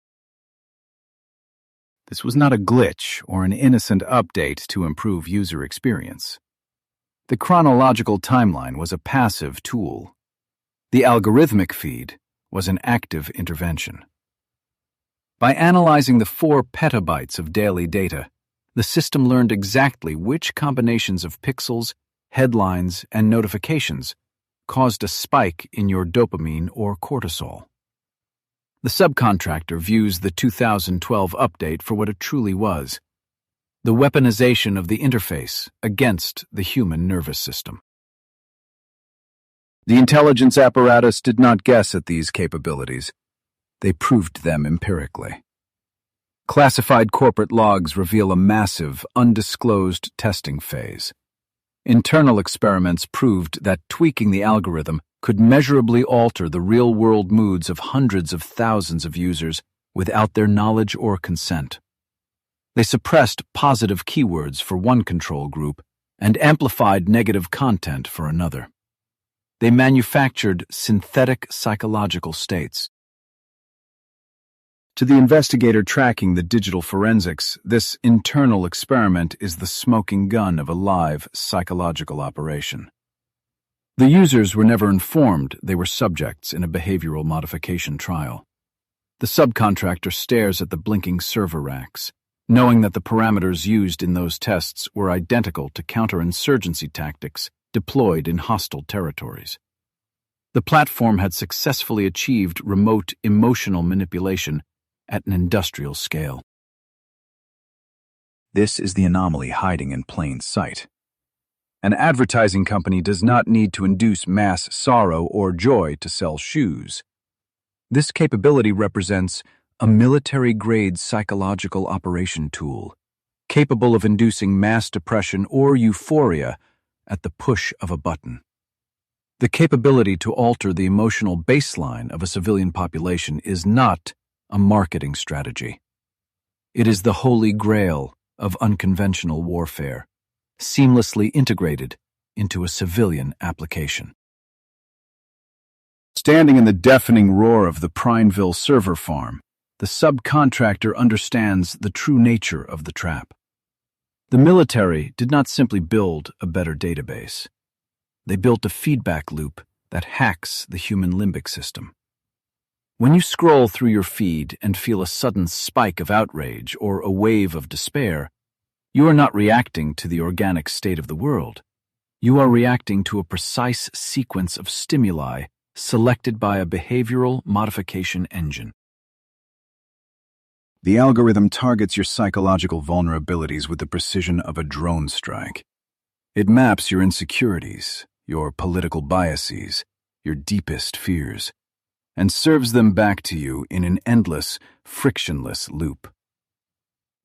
Speaker 1: This was not a glitch or an innocent update to improve user experience. The chronological timeline was a passive tool. The algorithmic feed was an active intervention. By analyzing the 4 petabytes of daily data, the system learned exactly which combinations of pixels, headlines, and notifications caused a spike in your dopamine or cortisol. The subcontractor views the 2012 update for what it truly was: the weaponization of the interface against the human nervous system. The intelligence apparatus did not guess at these capabilities. They proved them empirically. Classified corporate logs reveal a massive, undisclosed testing phase. Internal experiments proved that tweaking the algorithm could measurably alter the real-world moods of hundreds of thousands of users without their knowledge or consent. They suppressed positive keywords for one control group and amplified negative content for another. They manufactured synthetic psychological states. To the investigator tracking the digital forensics, this internal experiment is the smoking gun of a live psychological operation. The users were never informed they were subjects in a behavioral modification trial. The subcontractor stares at the blinking server racks, knowing that the parameters used in those tests were identical to counterinsurgency tactics deployed in hostile territories. The platform had successfully achieved remote emotional manipulation at an industrial scale.
Speaker 2: This is the anomaly hiding in plain sight. An advertising company does not need to induce mass sorrow or joy to sell shoes. This capability represents a military-grade psychological operation tool, capable of inducing mass depression or euphoria at the push of a button. The capability to alter the emotional baseline of a civilian population is not a marketing strategy. It is the holy grail of unconventional warfare, seamlessly integrated into a civilian application. Standing in the deafening roar of the Prineville server farm, the subcontractor understands the true nature of the trap. The military did not simply build a better database. They built a feedback loop that hacks the human limbic system. When you scroll through your feed and feel a sudden spike of outrage or a wave of despair, you are not reacting to the organic state of the world. You are reacting to a precise sequence of stimuli selected by a behavioral modification engine.
Speaker 1: The algorithm targets your psychological vulnerabilities with the precision of a drone strike. It maps your insecurities, your political biases, your deepest fears, and serves them back to you in an endless, frictionless loop.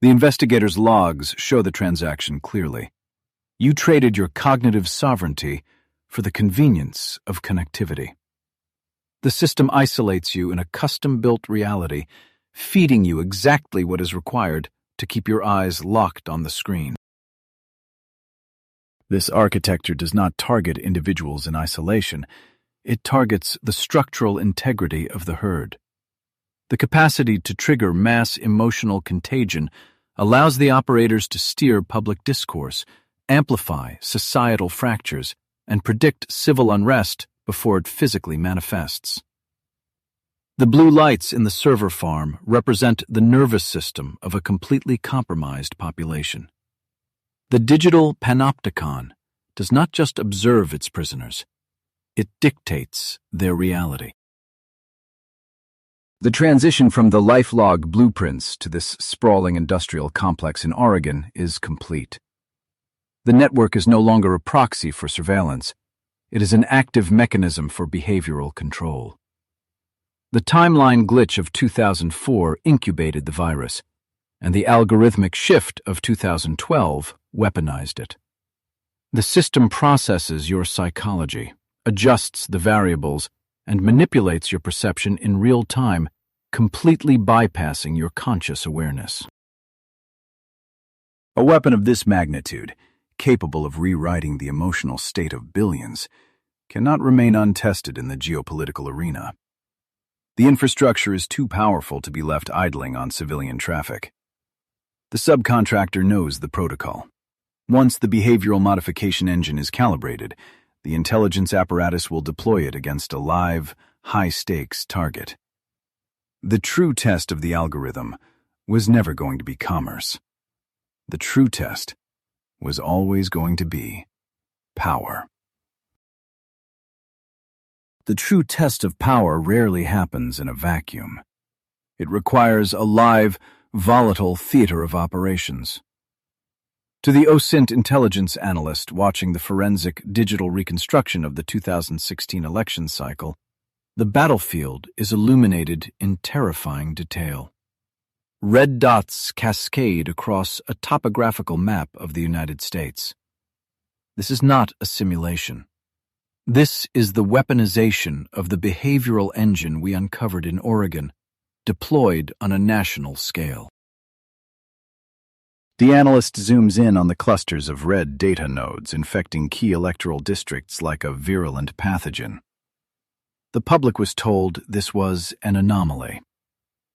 Speaker 1: The investigator's logs show the transaction clearly. You traded your cognitive sovereignty for the convenience of connectivity. The system isolates you in a custom-built reality, feeding you exactly what is required to keep your eyes locked on the screen. This architecture does not target individuals in isolation. It targets the structural integrity of the herd. The capacity to trigger mass emotional contagion allows the operators to steer public discourse, amplify societal fractures, and predict civil unrest before it physically manifests. The blue lights in the server farm represent the nervous system of a completely compromised population. The digital panopticon does not just observe its prisoners, it dictates their reality. The transition from the LifeLog blueprints to this sprawling industrial complex in Oregon is complete. The network is no longer a proxy for surveillance. It is an active mechanism for behavioral control. The timeline glitch of 2004 incubated the virus, and the algorithmic shift of 2012 weaponized it. The system processes your psychology, adjusts the variables, and manipulates your perception in real time, completely bypassing your conscious awareness.
Speaker 2: A weapon of this magnitude, capable of rewriting the emotional state of billions, cannot remain untested in the geopolitical arena. The infrastructure is too powerful to be left idling on civilian traffic. The subcontractor knows the protocol. Once the behavioral modification engine is calibrated, the intelligence apparatus will deploy it against a live, high-stakes target. The true test of the algorithm was never going to be commerce. The true test was always going to be power. The true test of power rarely happens in a vacuum. It requires a live, volatile theater of operations. To the OSINT intelligence analyst watching the forensic digital reconstruction of the 2016 election cycle, the battlefield is illuminated in terrifying detail. Red dots cascade across a topographical map of the United States. This is not a simulation. This is the weaponization of the behavioral engine we uncovered in Oregon, deployed on a national scale. The analyst zooms in on the clusters of red data nodes infecting key electoral districts like a virulent pathogen. The public was told this was an anomaly.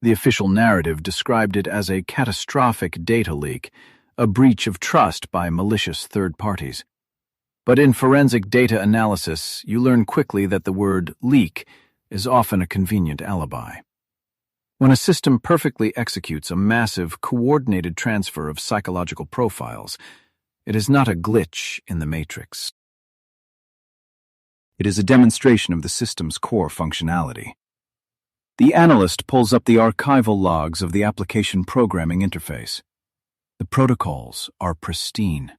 Speaker 2: The official narrative described it as a catastrophic data leak, a breach of trust by malicious third parties. But in forensic data analysis, you learn quickly that the word leak is often a convenient alibi. When a system perfectly executes a massive, coordinated transfer of psychological profiles, it is not a glitch in the matrix. It is a demonstration of the system's core functionality. The analyst pulls up the archival logs of the application programming interface. The protocols are pristine.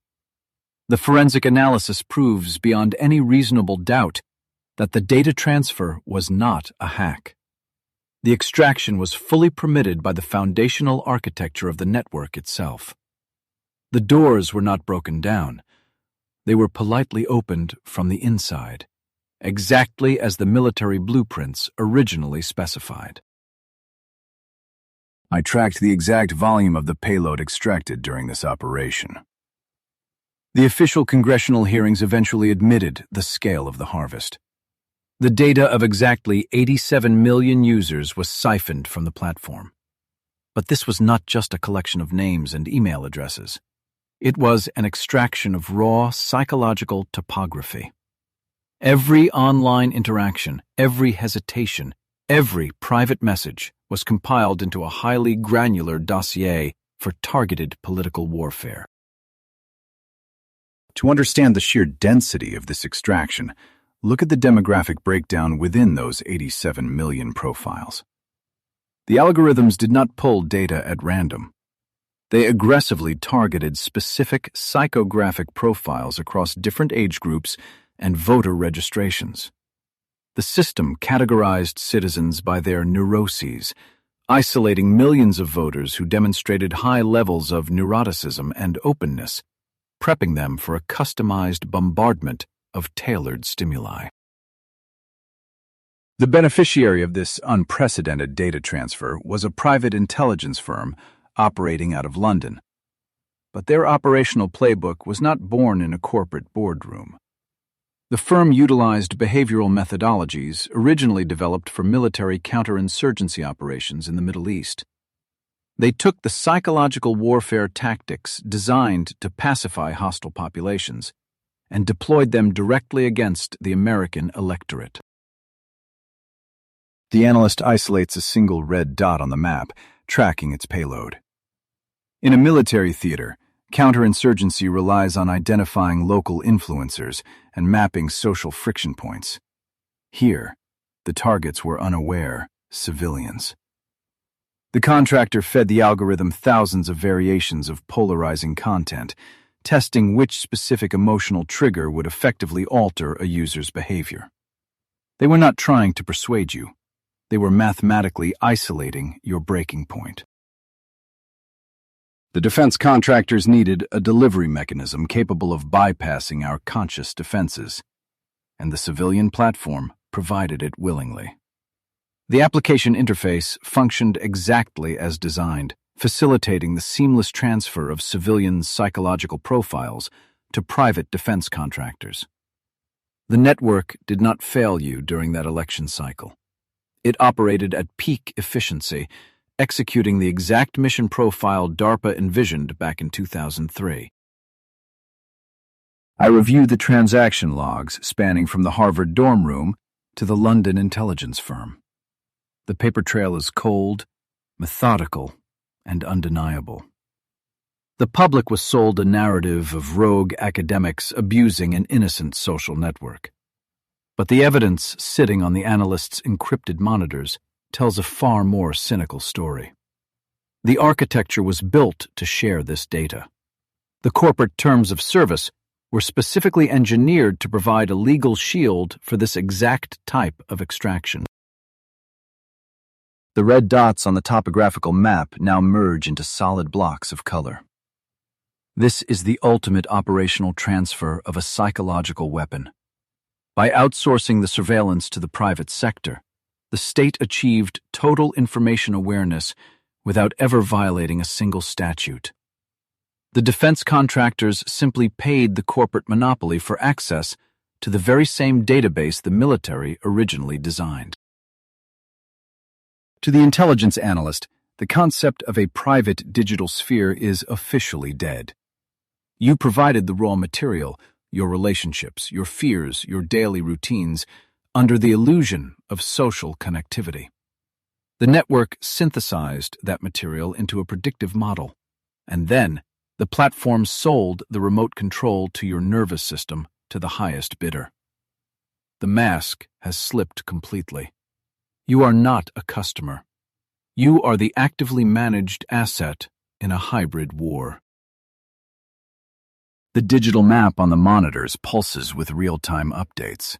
Speaker 2: The forensic analysis proves beyond any reasonable doubt that the data transfer was not a hack. The extraction was fully permitted by the foundational architecture of the network itself. The doors were not broken down. They were politely opened from the inside, exactly as the military blueprints originally specified.
Speaker 1: I tracked the exact volume of the payload extracted during this operation.
Speaker 2: The official congressional hearings eventually admitted the scale of the harvest. The data of exactly 87 million users was siphoned from the platform. But this was not just a collection of names and email addresses. It was an extraction of raw psychological topography. Every online interaction, every hesitation, every private message was compiled into a highly granular dossier for targeted political warfare.
Speaker 1: To understand the sheer density of this extraction, look at the demographic breakdown within those 87 million profiles. The algorithms did not pull data at random. They aggressively targeted specific psychographic profiles across different age groups and voter registrations. The system categorized citizens by their neuroses, isolating millions of voters who demonstrated high levels of neuroticism and openness, prepping them for a customized bombardment of tailored stimuli. The beneficiary of this unprecedented data transfer was a private intelligence firm operating out of London. But their operational playbook was not born in a corporate boardroom. The firm utilized behavioral methodologies originally developed for military counterinsurgency operations in the Middle East. They took the psychological warfare tactics designed to pacify hostile populations and deployed them directly against the American electorate. The analyst isolates a single red dot on the map, tracking its payload. In a military theater, counterinsurgency relies on identifying local influencers and mapping social friction points. Here, the targets were unaware civilians. The contractor fed the algorithm thousands of variations of polarizing content, testing which specific emotional trigger would effectively alter a user's behavior. They were not trying to persuade you. They were mathematically isolating your breaking point. The defense contractors needed a delivery mechanism capable of bypassing our conscious defenses, and the civilian platform provided it willingly. The application interface functioned exactly as designed, facilitating the seamless transfer of civilian psychological profiles to private defense contractors. The network did not fail you during that election cycle. It operated at peak efficiency, executing the exact mission profile DARPA envisioned back in 2003. I reviewed the transaction logs spanning from the Harvard dorm room to the London intelligence firm. The paper trail is cold, methodical, and undeniable. The public was sold a narrative of rogue academics abusing an innocent social network. But the evidence sitting on the analyst's encrypted monitors tells a far more cynical story. The architecture was built to share this data. The corporate terms of service were specifically engineered to provide a legal shield for this exact type of extraction. The red dots on the topographical map now merge into solid blocks of color. This is the ultimate operational transfer of a psychological weapon. By outsourcing the surveillance to the private sector, the state achieved total information awareness without ever violating a single statute. The defense contractors simply paid the corporate monopoly for access to the very same database the military originally designed. To the intelligence analyst, the concept of a private digital sphere is officially dead. You provided the raw material, your relationships, your fears, your daily routines, under the illusion of social connectivity. The network synthesized that material into a predictive model, and then the platform sold the remote control to your nervous system to the highest bidder. The mask has slipped completely. You are not a customer. You are the actively managed asset in a hybrid war. The digital map on the monitors pulses with real-time updates.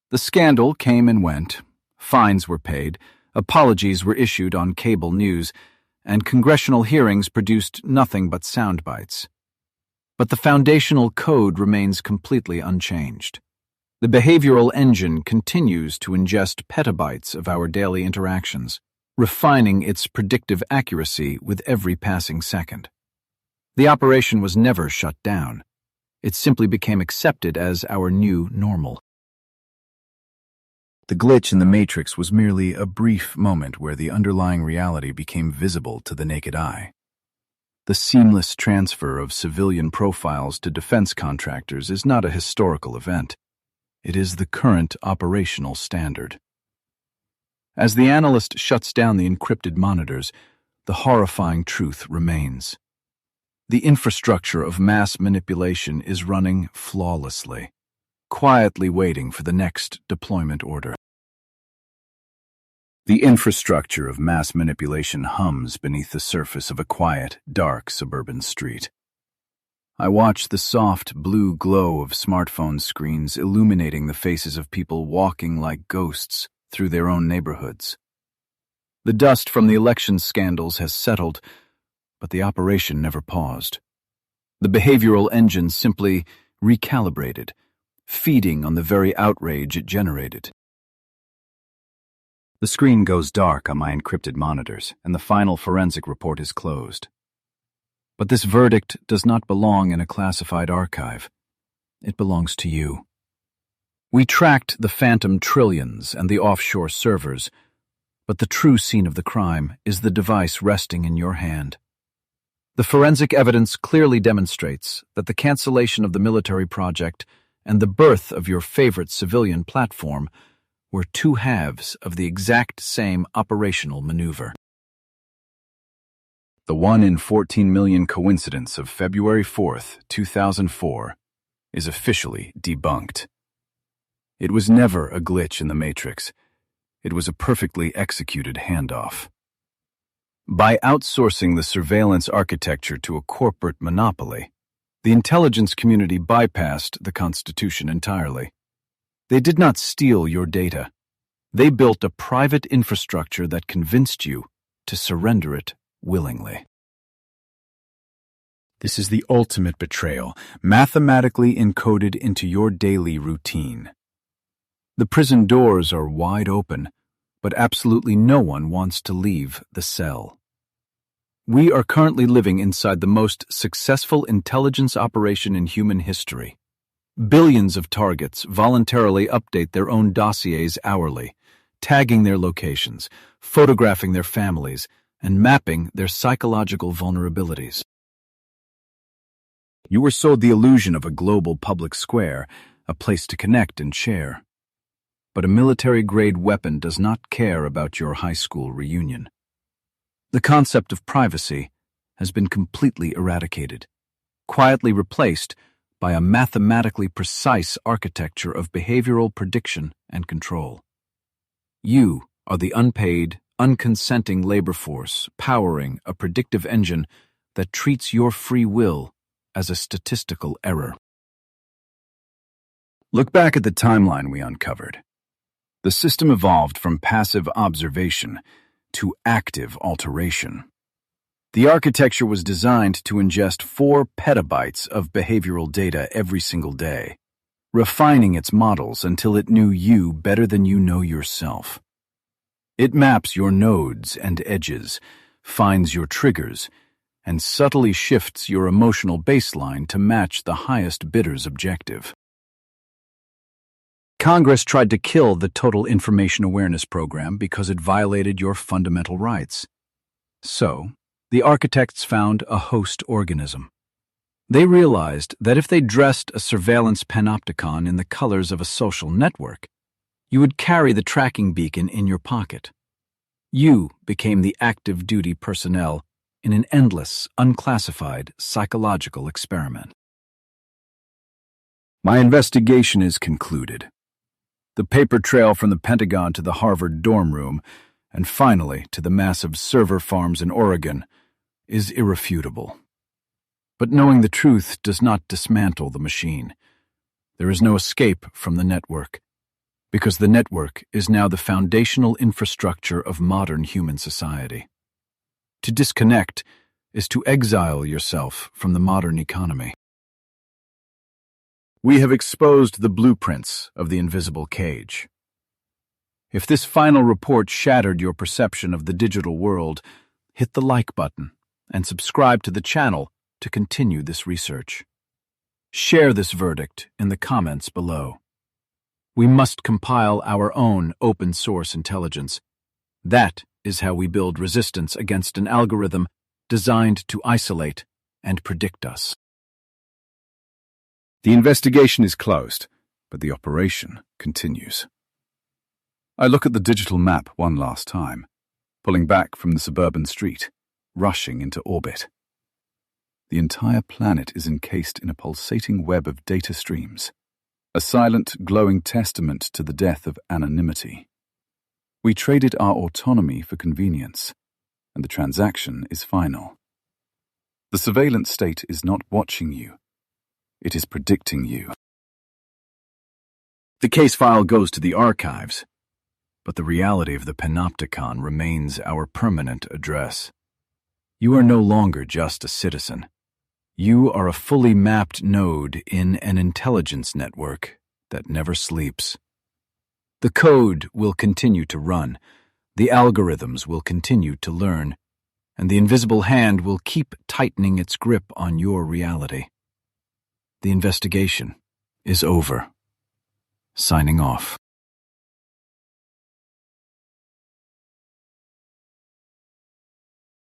Speaker 1: The scandal came and went, fines were paid, apologies were issued on cable news, and congressional hearings produced nothing but sound bites. But the foundational code remains completely unchanged. The behavioral engine continues to ingest petabytes of our daily interactions, refining its predictive accuracy with every passing second. The operation was never shut down. It simply became accepted as our new normal. The glitch in the matrix was merely a brief moment where the underlying reality became visible to the naked eye. The seamless transfer of civilian profiles to defense contractors is not a historical event. It is the current operational standard. As the analyst shuts down the encrypted monitors, the horrifying truth remains. The infrastructure of mass manipulation is running flawlessly, quietly waiting for the next deployment order. The infrastructure of mass manipulation hums beneath the surface of a quiet, dark suburban street. I watch the soft, blue glow of smartphone screens illuminating the faces of people walking like ghosts through their own neighborhoods. The dust from the election scandals has settled, but the operation never paused. The behavioral engine simply recalibrated, feeding on the very outrage it generated. The screen goes dark on my encrypted monitors, and the final forensic report is closed. But this verdict does not belong in a classified archive. It belongs to you. We tracked the phantom trillions and the offshore servers, but the true scene of the crime is the device resting in your hand. The forensic evidence clearly demonstrates that the cancellation of the military project and the birth of your favorite civilian platform were two halves of the exact same operational maneuver. The 1 in 14 million coincidence of February 4th, 2004 is officially debunked. It was never a glitch in the matrix. It was a perfectly executed handoff. By outsourcing the surveillance architecture to a corporate monopoly, the intelligence community bypassed the Constitution entirely. They did not steal your data. They built a private infrastructure that convinced you to surrender it willingly. This is the ultimate betrayal, mathematically encoded into your daily routine. The prison doors are wide open, but absolutely no one wants to leave the cell. We are currently living inside the most successful intelligence operation in human history. Billions of targets voluntarily update their own dossiers hourly, tagging their locations, photographing their families, and mapping their psychological vulnerabilities. You were sold the illusion of a global public square, a place to connect and share. But a military-grade weapon does not care about your high school reunion. The concept of privacy has been completely eradicated, quietly replaced by a mathematically precise architecture of behavioral prediction and control. You are the unpaid, unconsenting labor force powering a predictive engine that treats your free will as a statistical error. Look back at the timeline we uncovered. The system evolved from passive observation to active alteration. The architecture was designed to ingest 4 petabytes of behavioral data every single day, refining its models until it knew you better than you know yourself. It maps your nodes and edges, finds your triggers, and subtly shifts your emotional baseline to match the highest bidder's objective. Congress tried to kill the Total Information Awareness Program because it violated your fundamental rights. So, the architects found a host organism. They realized that if they dressed a surveillance panopticon in the colors of a social network, you would carry the tracking beacon in your pocket. You became the active duty personnel in an endless, unclassified psychological experiment. My investigation is concluded. The paper trail from the Pentagon to the Harvard dorm room, and finally to the massive server farms in Oregon, is irrefutable. But knowing the truth does not dismantle the machine. There is no escape from the network, because the network is now the foundational infrastructure of modern human society. To disconnect is to exile yourself from the modern economy. We have exposed the blueprints of the invisible cage. If this final report shattered your perception of the digital world, hit the like button and subscribe to the channel to continue this research. Share this verdict in the comments below. We must compile our own open-source intelligence. That is how we build resistance against an algorithm designed to isolate and predict us.
Speaker 2: The investigation is closed, but the operation continues. I look at the digital map one last time, pulling back from the suburban street, rushing into orbit. The entire planet is encased in a pulsating web of data streams, a silent, glowing testament to the death of anonymity. We traded our autonomy for convenience, and the transaction is final. The surveillance state is not watching you. It is predicting you.
Speaker 1: The case file goes to the archives, but the reality of the panopticon remains our permanent address. You are no longer just a citizen. You are a fully mapped node in an intelligence network that never sleeps. The code will continue to run, the algorithms will continue to learn, and the invisible hand will keep tightening its grip on your reality. The investigation is over. Signing off.